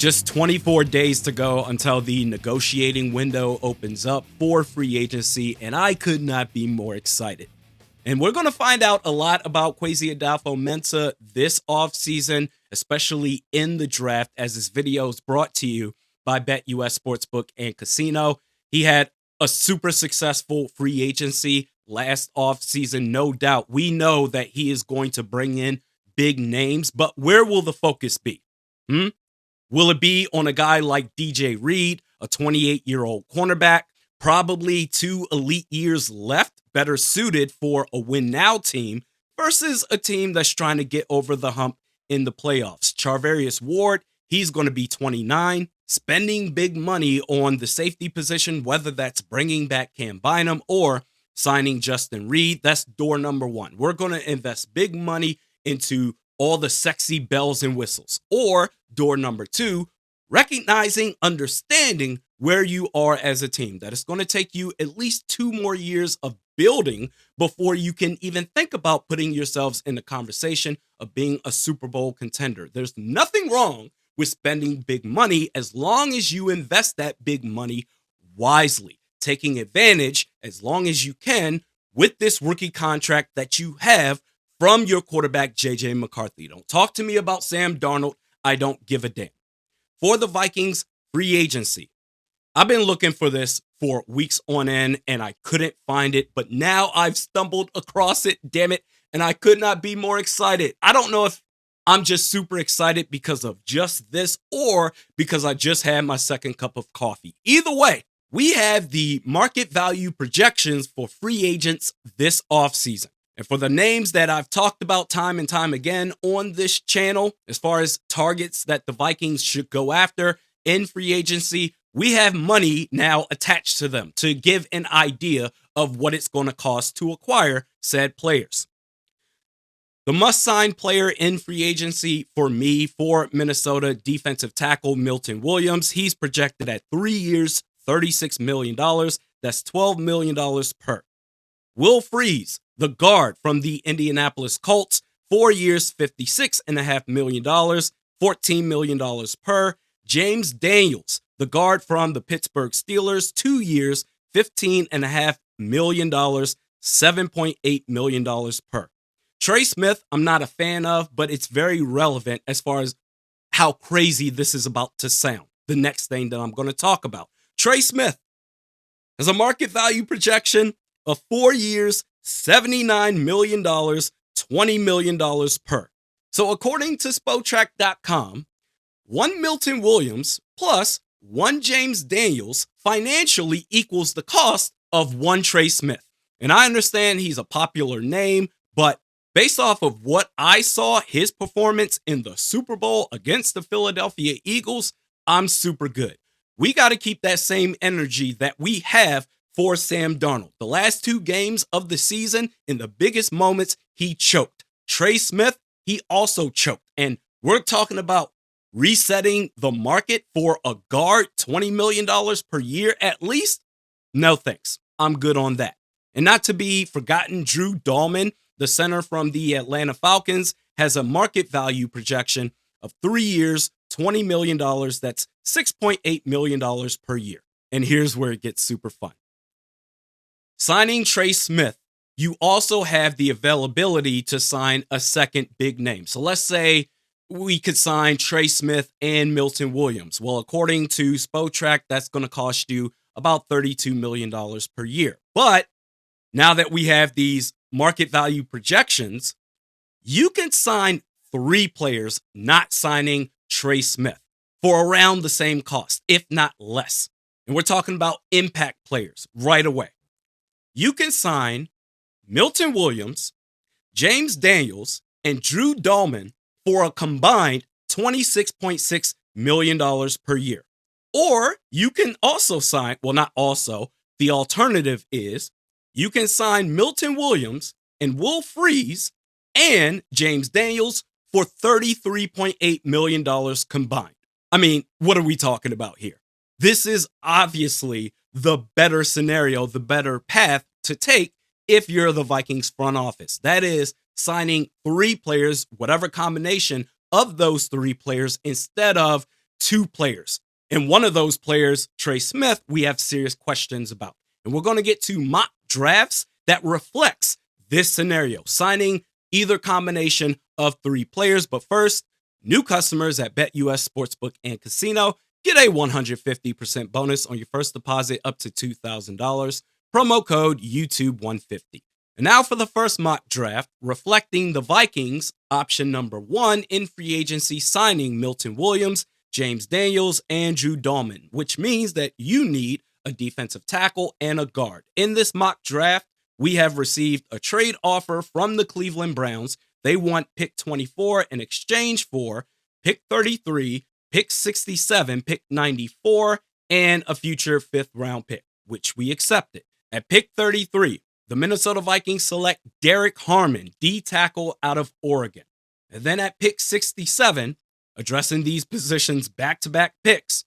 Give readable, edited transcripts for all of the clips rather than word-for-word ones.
Just 24 days to go until the negotiating window opens up for free agency, and I could not be more excited. And we're going to find out a lot about Kwesi Adolfo-Mensah this offseason, especially in the draft, as this video is brought to you by BetUS Sportsbook and Casino. He had a super successful free agency last offseason, no doubt. We know that he is going to bring in big names, but where will the focus be? Will it be on a guy like DJ Reed, a 28-year-old cornerback, probably 2 elite years left, better suited for a win-now team, versus a team that's trying to get over the hump in the playoffs? Charvarius Ward, he's going to be 29, spending big money on the safety position, whether that's bringing back Cam Bynum or signing Justin Reed. That's door number one. We're going to invest big money into all the sexy bells and whistles. Or door number two, recognizing, understanding where you are as a team, that it's going to take you at least 2 more years of building before you can even think about putting yourselves in the conversation of being a Super Bowl contender. There's nothing wrong with spending big money as long as you invest that big money wisely, taking advantage as long as you can with this rookie contract that you have from your quarterback, J.J. McCarthy. Don't talk to me about Sam Darnold. I don't give a damn. For the Vikings free agency, I've been looking for this for weeks on end, and I couldn't find it, but now I've stumbled across it, damn it, and I could not be more excited. I don't know if I'm just super excited because of just this or because I just had my second cup of coffee. Either way, we have the market value projections for free agents this offseason. And for the names that I've talked about time and time again on this channel, as far as targets that the Vikings should go after in free agency, we have money now attached to them to give an idea of what it's going to cost to acquire said players. The must-sign player in free agency for me, for Minnesota, defensive tackle Milton Williams. He's projected at 3 years, $36 million. That's $12 million per. Will Freeze, the guard from the Indianapolis Colts, 4 years, $56.5 million, $14 million per. James Daniels, the guard from the Pittsburgh Steelers, 2 years, $15.5 million, $7.8 million per. Trey Smith, I'm not a fan of, but it's very relevant as far as how crazy this is about to sound. The next thing that I'm going to talk about. Trey Smith has a market value projection of 4 years, $79 million, $20 million per. So according to Spotrac.com, 1 Milton Williams plus 1 James Daniels financially equals the cost of 1 Trey Smith. And I understand he's a popular name, but based off of what I saw, his performance in the Super Bowl against the Philadelphia Eagles, I'm super good. We got to keep that same energy that we have for Sam Darnold. The last 2 games of the season, in the biggest moments, he choked. Trey Smith, he also choked. And we're talking about resetting the market for a guard, $20 million per year at least. No thanks. I'm good on that. And not to be forgotten, Drew Dallman, the center from the Atlanta Falcons, has a market value projection of 3 years, $20 million. That's $6.8 million per year. And here's where it gets super fun. Signing Trey Smith, you also have the availability to sign a second big name. So let's say we could sign Trey Smith and Milton Williams. Well, according to Spotrac, that's going to cost you about $32 million per year. But now that we have these market value projections, you can sign 3 players not signing Trey Smith for around the same cost, if not less. And we're talking about impact players right away. You can sign Milton Williams, James Daniels, and Drew Dallman for a combined $26.6 million per year. Or you can also sign, well, not also, the alternative is you can sign Milton Williams and Will Freeze and James Daniels for $33.8 million combined. I mean, what are we talking about here? This is obviously the better scenario, the better path to take if you're the Vikings front office. That is signing 3 players, whatever combination of those 3 players, instead of 2 players. And one of those players, Trey Smith, we have serious questions about. And we're going to get to mock drafts that reflects this scenario, signing either combination of 3 players. But first, new customers at BetUS Sportsbook and Casino get a 150% bonus on your first deposit up to $2,000. Promo code YouTube150. And now for the first mock draft, reflecting the Vikings, option number 1 in free agency, signing Milton Williams, James Daniels, Andrew Dalman, which means that you need a defensive tackle and a guard. In this mock draft, we have received a trade offer from the Cleveland Browns. They want pick 24 in exchange for pick 33, pick 67, pick 94, and a future 5th round pick, which we accepted. At pick 33, the Minnesota Vikings select Derek Harmon, D tackle out of Oregon. And then at pick 67, addressing these positions back-to-back picks,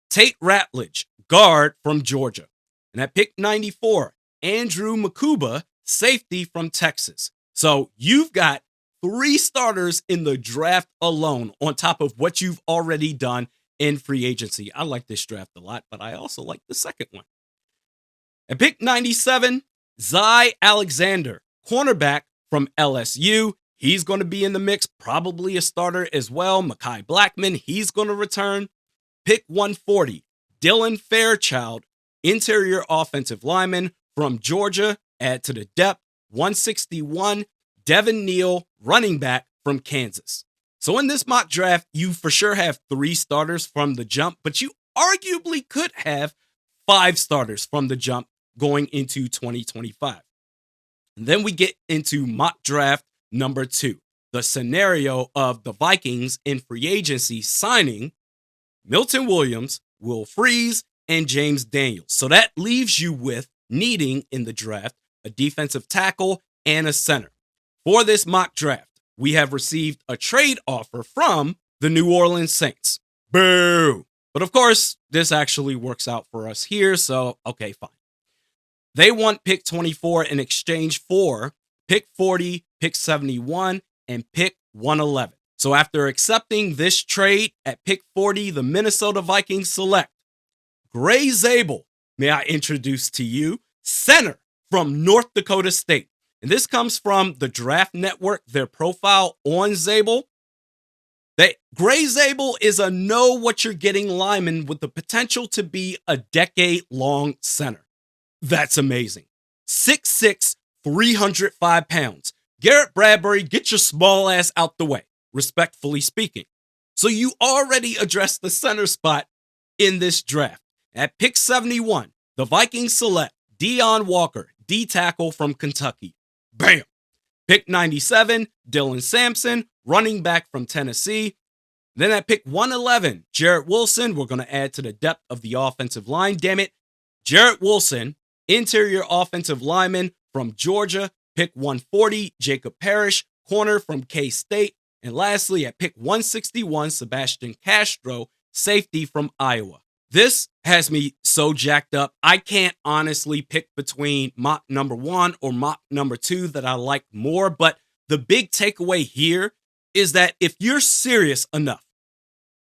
Tate Ratledge, guard from Georgia. And at pick 94, Andrew Makuba, safety from Texas. So you've got 3 starters in the draft alone on top of what you've already done in free agency. I like this draft a lot, but I also like the second one. At pick 97, Zy Alexander, cornerback from LSU. He's going to be in the mix, probably a starter as well. Mekhi Blackman, he's going to return. Pick 140, Dylan Fairchild, interior offensive lineman from Georgia. Add to the depth. 161, Devin Neal, running back from Kansas. So in this mock draft, you for sure have 3 starters from the jump, but you arguably could have 5 starters from the jump going into 2025. And then we get into mock draft number 2, the scenario of the Vikings in free agency signing Milton Williams, Will Freeze, and James Daniels. So that leaves you with needing in the draft a defensive tackle and a center. For this mock draft, we have received a trade offer from the New Orleans Saints. Boo! But of course, this actually works out for us here, so okay, fine. They want pick 24 in exchange for pick 40, pick 71, and pick 111. So after accepting this trade at pick 40, the Minnesota Vikings select Gray Zabel. May I introduce to you, center from North Dakota State. And this comes from the Draft Network, their profile on Zabel. Gray Zabel is a know what you're getting lineman with the potential to be a decade-long center. That's amazing. 6'6", 305 pounds. Garrett Bradbury, get your small ass out the way, respectfully speaking. So you already addressed the center spot in this draft. At pick 71, the Vikings select Deion Walker, D tackle from Kentucky. Bam! Pick 97, Dylan Sampson, running back from Tennessee. Then at pick 111, Jarrett Wilson. We're going to add to the depth of the offensive line. Damn it. Jarrett Wilson, interior offensive lineman from Georgia. Pick 140, Jacob Parrish, corner from K-State. And lastly, at pick 161, Sebastian Castro, safety from Iowa. This has me so jacked up. I can't honestly pick between mock number 1 or mock number 2 that I like more. But the big takeaway here is that if you're serious enough,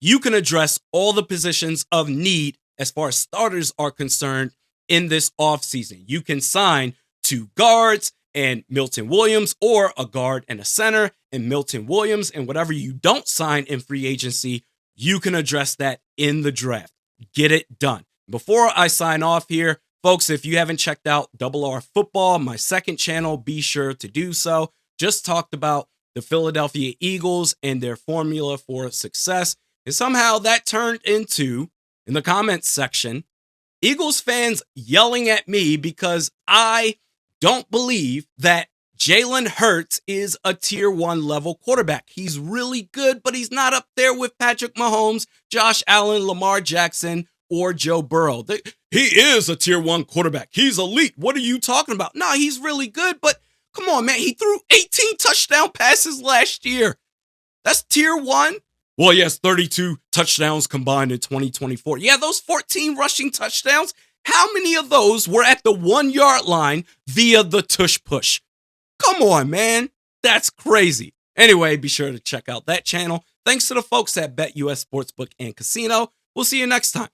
you can address all the positions of need as far as starters are concerned in this offseason. You can sign 2 guards and Milton Williams, or a guard and a center and Milton Williams, and whatever you don't sign in free agency, you can address that in the draft. Get it done. Before I sign off here, folks, if you haven't checked out Double R Football, my second channel, be sure to do so. Just talked about the Philadelphia Eagles and their formula for success, and somehow that turned into, in the comments section, Eagles fans yelling at me because I don't believe that Jalen Hurts is a tier 1 level quarterback. He's really good, but he's not up there with Patrick Mahomes, Josh Allen, Lamar Jackson, or Joe Burrow. He is a tier 1 quarterback. He's elite. What are you talking about? No, he's really good, but come on, man. He threw 18 touchdown passes last year. That's tier 1. Well, yes, 32 touchdowns combined in 2024. Yeah, those 14 rushing touchdowns, how many of those were at the 1-yard line via the tush push? Come on, man. That's crazy. Anyway, be sure to check out that channel. Thanks to the folks at BetUS Sportsbook and Casino. We'll see you next time.